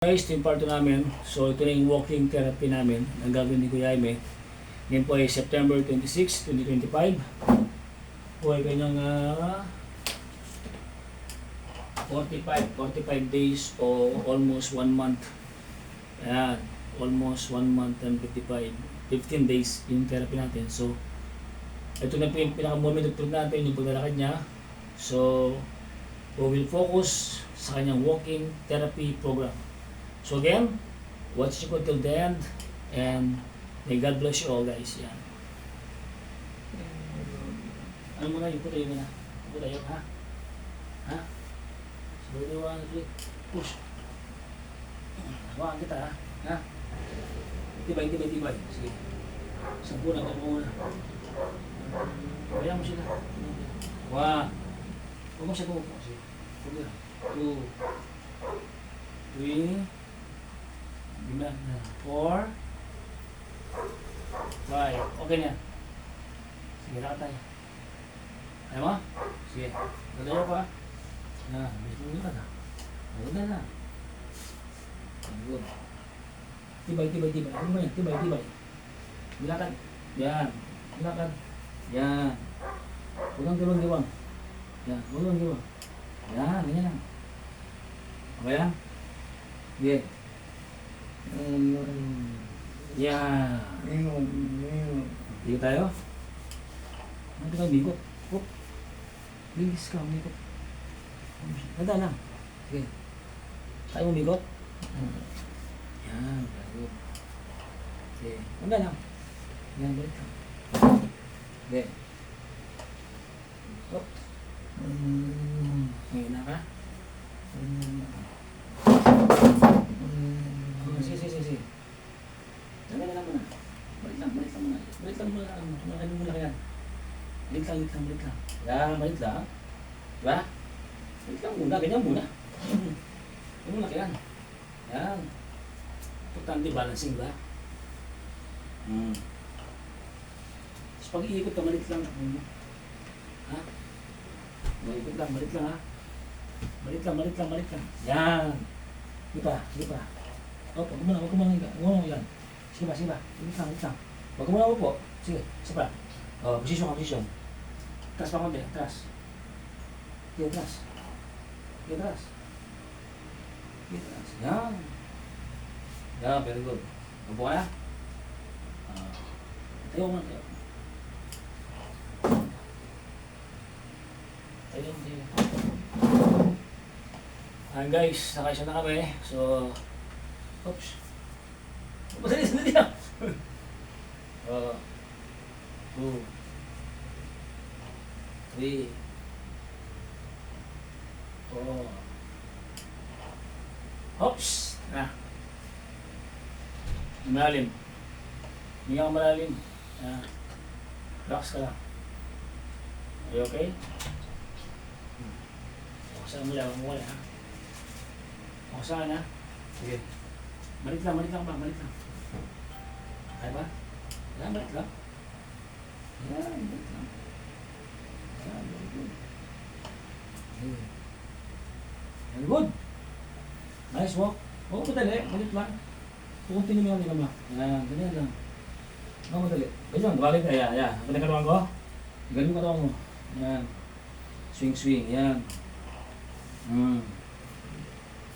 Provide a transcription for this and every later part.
Guys, ito yung part 2 namin. So, ito na yung walking therapy namin ang gagawin ni Kuya Jaime. Ngayon po ay September 26, 2025. Po ay kanyang 45 days o almost 1 month. Ayan, almost 1 month and 15 days yung therapy natin. So, ito na po yung pinaka-moment of truth natin, yung paglalakad niya. So, we will focus sa kanyang walking therapy program. So again, watch it until the end, and may God bless you all, guys. Yan. Ano mo na, yung puto yun na. Puto yun, ha? Ha? So, 1, 2, push. Hawakan kita, ha? Ha? Tibay. Sige. 10 na, ito muna. Kaya mo sila. 1. Huwag mo siya pumupo. Sige. 2. 3. 4, 5. Okay na. Sige, lakad tayo. Ayaw mo? Sige. Dalayo pa. Bilis mo lakad ha. Maganda na. Good. Tibay. Ano mo yan? Tibay. Bilakad. Yan. Bilakad. Yan. Huwag kang diwang. Yan. Huwag kang diwang. Yan. Ganyan lang. Okay lang? Sige. Yeah. Dito tayo. Ano tayo umikot? Oh. Bilis ka, umikot. Ganda lang. Sige. Tayo umikot. Yan. Sige. Ganda lang. Yan, balik ka. Sige. Oh. Ngayon na ka. Sige. Tama na lang muna. Balik lang muna. Ano muna kaya? Balik lang. Yan, balik lang. Diba? Balik lang muna, ganyan muna. Ano muna kaya? Yan. Importante balancing ba? Tapos pag iikot ka, balik lang. Ha? Balik lang ha. Balik lang. Yan. Di pa. Huwag ko muna yan. Sige ba. Balik lang. Huwag ko muna upo. Sige, isa pa. Position. Taas pa konti, taas. Sige, taas. Yan. Yan, very good. Upo ka na. Tayo mo. Guys, nakaisa na kami. So, oops. Sandali lang. 2, 3, 4. Oops. Malalim. Hindi ka malalim. Relax ka lang. Are you okay? Saan mo lang, ha? Saan, ha? Sige. Balik lang. Kaya ba? Yan, balik lang. Yan, very good. Very good. Nice walk. Oo, madali. Balik lang. Pukuntin mo yung nila mo. Yan, ganyan lang. Oo, madali. Ganyan, balik na. Yan. Ang pinakaluan ko. Ganyan ka mo. Yan. Swing. Yan.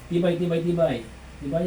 Tibay.